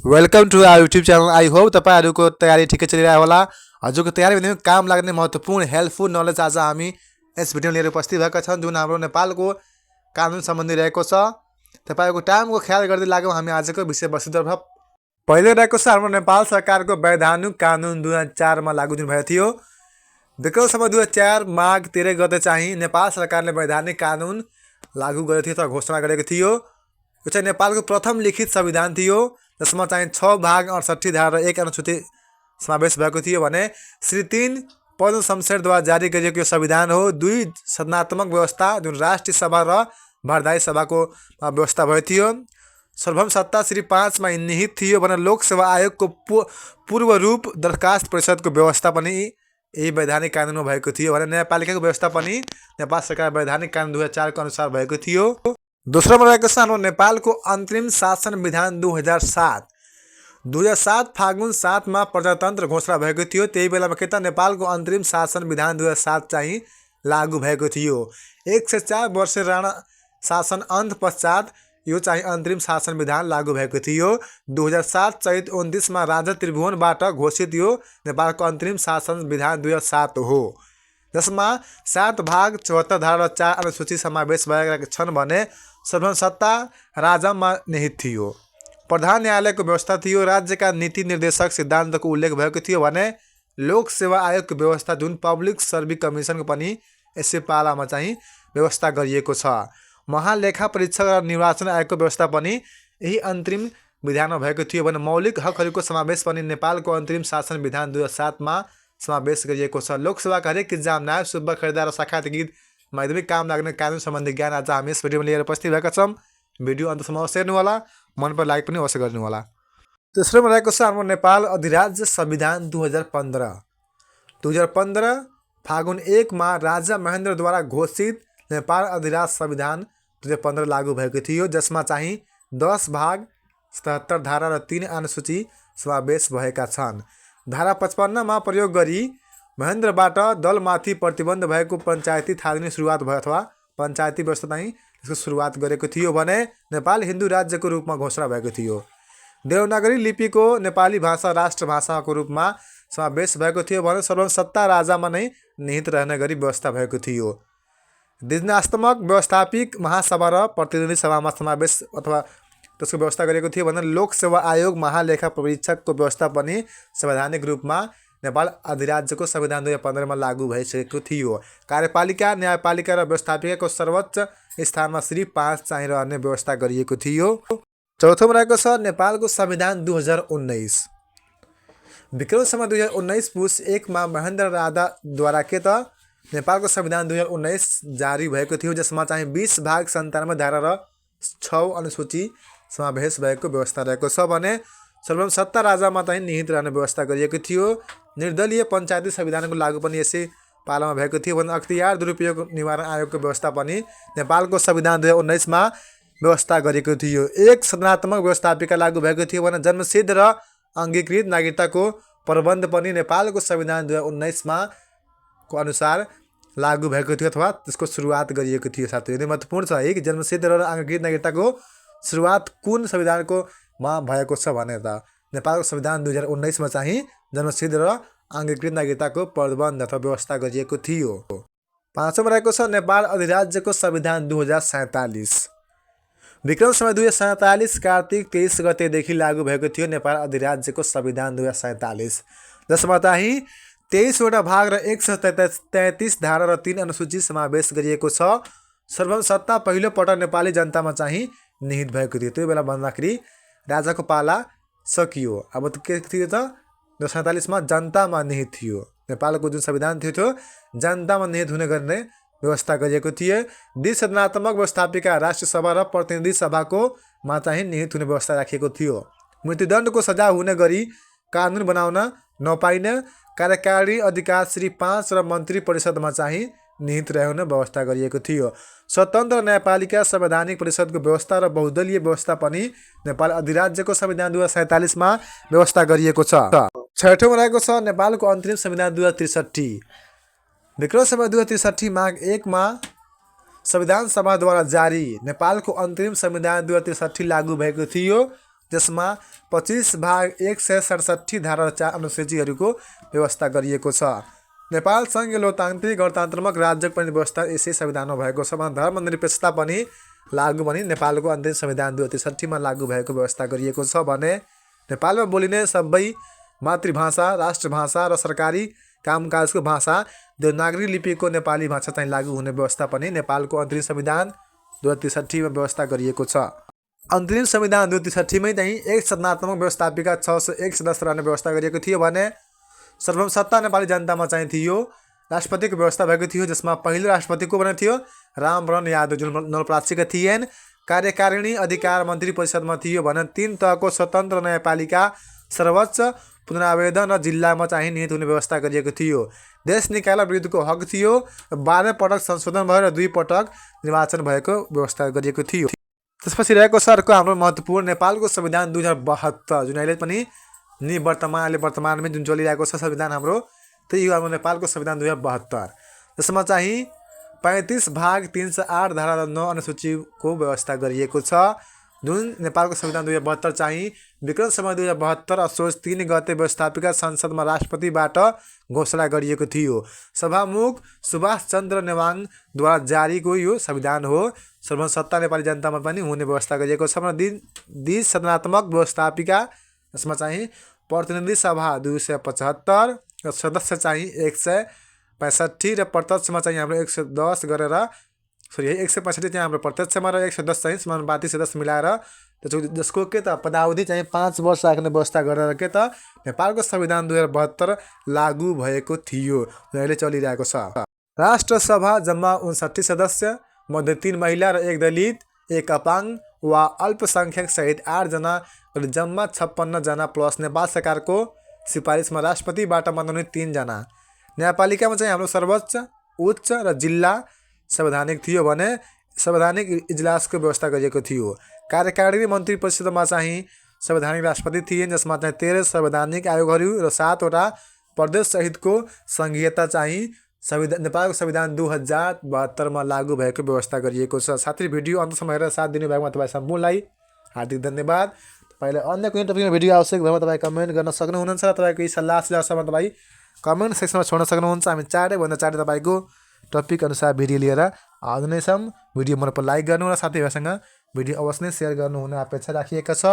Welcome to our YouTube channel. I hope तपाईँहरूको तयारी ठिकै चलिरहेको होला। हजुरको तयारी भने काम लाग्ने महत्त्वपूर्ण हेल्पफुल नलेज आज हामी यस भिडियो लिएर उपस्थित भएका छौँ, जुन हाम्रो नेपालको कानुन सम्बन्धी रहेको छ। तपाईँको टाइमको ख्याल गर्दै लाग्यौँ हामी आजको विषयवस्तुतर्फ। पहिले रहेको छ हाम्रो नेपाल सरकारको वैधानिक कानुन 2004 मा लागू भएको थियो। विक्रम सम्वत 2004 माघ 13 गते चाहिँ नेपाल सरकारले वैधानिक कानुन लागू गरेको थियो अथवा घोषणा गरेको थियो। यो चाहिँ नेपालको प्रथम लिखित संविधान थियो, जसमा चाहिँ 6 भाग 68 धारा 1 अनुसूची समावेश भएको थियो भने श्री 3 पद्म शमशेरद्वारा जारी गरिएको यो संविधान हो। 2 सदनात्मक व्यवस्था जुन राष्ट्रिय सभा र भारदायी सभाको व्यवस्था भएको थियो। सर्वभौम सत्ता श्री 5 मा निहित थियो भने लोकसेवा आयोगको पूर्व रूप दरखास्त परिषदको व्यवस्था पनि यही वैधानिक कानुनमा भएको थियो भने न्यायपालिकाको व्यवस्था पनि नेपाल सरकार वैधानिक कानुन 2004 को अनुसार भएको थियो। दोस्रोमा रहेको छ हाम्रो नेपालको अन्तरिम शासन विधान 2007 फागुन 7 मा प्रजातन्त्र घोषणा भएको थियो। त्यही बेलामा के त नेपालको अन्तरिम शासन विधान 2007 चाहिँ लागू भएको थियो। 104 वर्ष राणा शासन अन्त पश्चात यो चाहिँ अन्तरिम शासन विधान लागू भएको थियो। 2007 चैत 29 मा राजा त्रिभुवनबाट घोषित यो नेपालको अन्तरिम शासन विधान 2007 हो, जसमा 7 भाग 74 धारा 4 अनुसूची समावेश भएका छन् भने सर्वभौम सत्ता राजामा निहित थियो। प्रधान न्यायालयको व्यवस्था थियो। राज्यका नीति निर्देशक सिद्धान्तको उल्लेख भएको थियो भने लोक सेवा आयोगको व्यवस्था जुन पब्लिक सर्भिस कमिसनको पनि यसै पालामा चाहिँ व्यवस्था गरिएको छ। महालेखा परीक्षक र निर्वाचन आयोगको व्यवस्था पनि यही अन्तरिम विधानमा भएको थियो भने मौलिक हकहरूको समावेश पनि नेपालको अन्तरिम शासन विधान 2007 मा समावेश गरिएको छ। लोकसेवाका हरेक इक्जाम नायब सुब्बा खरिदार र साक्षात गीत माध्यमिक काम लाग्ने कानुन सम्बन्धी ज्ञान आज हामी यस भिडियोमा लिएर उपस्थित भएका छौँ। भिडियो अन्तसम्म अवश्य हेर्नु होला, मन पर लाइक पनि अवश्य गर्नु होला। तेस्रोमा रहेको छ हाम्रो नेपाल अधिराज्य संविधान 2015 फागुन 1 मा राजा महेन्द्रद्वारा घोषित नेपाल अधिराज्य संविधान 2015 लागू भएको थियो, जसमा चाहिँ 10 भाग 77 धारा र 3 अनुसूची समावेश भएका छन्। धारा 55 मा प्रयोग गरी महेन्द्रबाट दलमाथि प्रतिबन्ध भएको पञ्चायती थालनी सुरुवात भयो अथवा पञ्चायती व्यवस्था चाहिँ यसको सुरुवात गरेको थियो भने नेपाल हिन्दू राज्यको रूपमा घोषणा भएको थियो। देवनागरी लिपिको नेपाली भाषा राष्ट्रभाषाको रूपमा समावेश भएको थियो भने सर्वभौम सत्ता राजामा नै निहित रहने गरी व्यवस्था भएको थियो। दिनात्मक व्यवस्थापिक महासभा र प्रतिनिधि सभामा समावेश अथवा त्यसको व्यवस्था गरेको थियो भने लोकसेवा आयोग महालेखा परीक्षकको व्यवस्था पनि संवैधानिक रूपमा नेपाल अधिराज्यको संविधान 2015 मा लागू भइसकेको थियो। कार्यपालिका न्यायपालिका र व्यवस्थापिकाको सर्वोच्च स्थानमा श्री 5 चाहिँ रहने व्यवस्था गरिएको थियो। चौथोमा रहेको छ नेपालको संविधान 2019। विक्रम सम्वत 2019 पुस 1 मा महेन्द्र राजाद्वारा के त नेपालको संविधान 2019 जारी भएको थियो, जसमा चाहिँ 20 भाग 97 धारा र 6 अनुसूची समावेश भएको व्यवस्था रहेको छ भने सर्वभौम सत्ता राजामा चाहिँ निहित रहने व्यवस्था गरिएको थियो। निर्दलीय पञ्चायती संविधानको लागू पनि यसै पालामा भएको थियो भने अख्तियार दुरुपयोग निवारण आयोगको व्यवस्था पनि नेपालको संविधान 2019 मा व्यवस्था गरेको थियो। 1 सदनात्मक व्यवस्थापिका लागू भएको थियो भने जन्मसिद्ध र अङ्गीकृत नागरिकताको प्रबन्ध पनि नेपालको संविधान 2019 मा को अनुसार लागू भएको थियो अथवा त्यसको सुरुवात गरिएको थियो। साथै यो महत्त्वपूर्ण छ है कि जन्मसिद्ध र अङ्गीकृत नागरिकताको सुरुवात कुन संविधानको मा भएको छ भने त नेपालको संविधान 2019 मा चाहिँ जन्मसिद्ध र अङ्गीकृत नागरिकताको प्रबन्ध अथवा व्यवस्था गरिएको थियो। पाँचौँमा रहेको छ नेपाल अधिराज्यको संविधान 2047। विक्रम सम्वत 2047 कार्तिक 23 गतेदेखि लागू भएको थियो नेपाल अधिराज्यको संविधान 2047, जसमा चाहिँ 23 वटा भाग र 133 धारा र 3 अनुसूची समावेश गरिएको छ। सर्वभौम सत्ता पहिलो पटक नेपाली जनतामा चाहिँ निहित भएको थियो। त्यो बेला भन्दाखेरि राजाको पाला सकियो, अब के थियो त 2047 मा जनतामा निहित थियो। नेपालको जुन संविधान थियो त्यो जनतामा निहित हुने गर्ने व्यवस्था गरिएको थियो। द्विसदनात्मक व्यवस्थापिका राष्ट्रिय सभा र प्रतिनिधि सभाको मा चाहिँ निहित हुने व्यवस्था राखिएको थियो। मृत्युदण्डको सजाय हुने गरी कानुन बनाउन नपाइने कार्यकारी अधिकार श्री 5 र मन्त्री परिषदमा चाहिँ निहित रहने व्यवस्था गरिएको थियो। स्वतन्त्र न्यायपालिका संवैधानिक परिषदको व्यवस्था र बहुदलीय व्यवस्था पनि नेपाल अधिराज्यको संविधान 2047 मा व्यवस्था गरिएको छ। छठौँमा रहेको छ नेपालको अन्तरिम संविधान 2063। विक्रम सम्वत 2063 माघ 1 मा संविधान सभाद्वारा जारी नेपालको अन्तरिम संविधान 2063 लागू भएको थियो जसमा 25/167 धारा 4 अनुसूचीहरूको व्यवस्था गरिएको छ। नेपाल सङ्घीय लोकतान्त्रिक गणतन्त्रात्मक राज्यको पनि व्यवस्था यसै संविधानमा भएको छ। धर्मनिरपेक्षता पनि लागू पनि नेपालको अन्तिम संविधान 2063 मा लागू भएको व्यवस्था गरिएको छ भने नेपालमा बोलिने सबै मातृभाषा, राष्ट्रभाषा र सरकारी कामकाजको भाषा देवनागरी लिपिको नेपाली भाषा चाहिँ लागू हुने व्यवस्था पनि नेपालको अन्तरिम संविधान 2063 मा व्यवस्था गरिएको छ। अन्तरिम संविधान 2063 मै चाहिँ एक सदनात्मक व्यवस्थापिका 601 सदस्य रहने व्यवस्था गरिएको थियो भने सर्वोच्च सत्ता नेपाली जनतामा चाहिँ थियो। राष्ट्रपतिको व्यवस्था भएको थियो जसमा पहिलो राष्ट्रपति को बनेको थियो रामवरण यादव जुन नवलपरासीका थिएन। कार्यकारिणी अधिकार मन्त्री परिषदमा थियो भने 3 तहको स्वतन्त्र न्यायपालिका सर्वोच्च पुनरावेदन र जिल्लामा चाहिँ निहित हुने व्यवस्था गरिएको थियो। देश निकाला विरुद्धको हक थियो। 12 पटक संशोधन भयो र 2 पटक निर्वाचन भएको व्यवस्था गरिएको थियो। त्यसपछि रहेको छ अर्को हाम्रो महत्त्वपूर्ण नेपालको संविधान 2072 जुन अहिले पनि वर्तमानमै जुन चलिरहेको छ संविधान हाम्रो, त्यही हो हाम्रो नेपालको संविधान 2072 जसमा चाहिँ 35/308 धारा 9 अनुसूचीको व्यवस्था गरिएको छ। जुन नेपालको संविधान 2072 चाहिँ विक्रम सम्वत 2072 असोज 3 गते व्यवस्थापिका संसदमा राष्ट्रपतिबाट घोषणा गरिएको थियो। सभामुख सुभाष चन्द्र नेवाङद्वारा जारीको यो संविधान हो। सर्वोच्च सत्ता नेपाली जनतामा पनि हुने व्यवस्था गरिएको छ। द्विसदनात्मक व्यवस्थापिका यसमा चाहिँ प्रतिनिधि सभा 275 र सदस्य चाहिँ 165 र प्रत्यक्षमा चाहिँ हाम्रो 110 गरेर 165 चाहिँ हाम्रो प्रत्यक्षमा र 110 चाहिँ समानुपाती सदस्य मिलाएर जसको के त पदावधि चाहिँ 5 वर्ष राख्ने व्यवस्था गरेर के त नेपालको संविधान 2072 लागू भएको थियो। अहिले चलिरहेको छ। राष्ट्रसभा जम्मा 59 सदस्य मध्ये 3 महिला र 1 दलित, 1 अपाङ्ग वा अल्पसङ्ख्यक सहित 8 जना गरी जम्मा 56 जना प्लस नेपाल सरकारको सिफारिसमा राष्ट्रपतिबाट मनोनित 3 जना। न्यायपालिकामा चाहिँ हाम्रो सर्वोच्च, उच्च र जिल्ला संवैधानिक थियो भने संवैधानिक इजलासको व्यवस्था गरिएको थियो। कार्यकारिणी मन्त्री परिषदमा चाहिँ संवैधानिक राष्ट्रपति थिए जसमा चाहिँ 13 संवैधानिक आयोगहरू र 7 वटा प्रदेश सहितको सङ्घीयता चाहिँ नेपालको संविधान 2072 मा लागू भएको व्यवस्था गरिएको छ। साथै भिडियो अन्तसम्म हेरेर साथ दिनुभएकोमा तपाईँ सम्पूर्णलाई हार्दिक धन्यवाद। तपाईँलाई अन्य कुनै टपिकमा भिडियो आवश्यक भएमा तपाईँ कमेन्ट गर्न सक्नुहुनेछ र तपाईँको यी सल्लाह सुझावसम्म तपाईँ कमेन्ट सेक्सनमा छोड्न सक्नुहुन्छ। हामी चाँडैभन्दा चाँडै तपाईँको टपिक अनुसार भिडियो लिएर आउने छौँ। भिडियो मन पर लाइक गर्नु र साथीभाइसँग भिडियो अवश्य नै सेयर गर्नुहुने अपेक्षा राखिएको छ।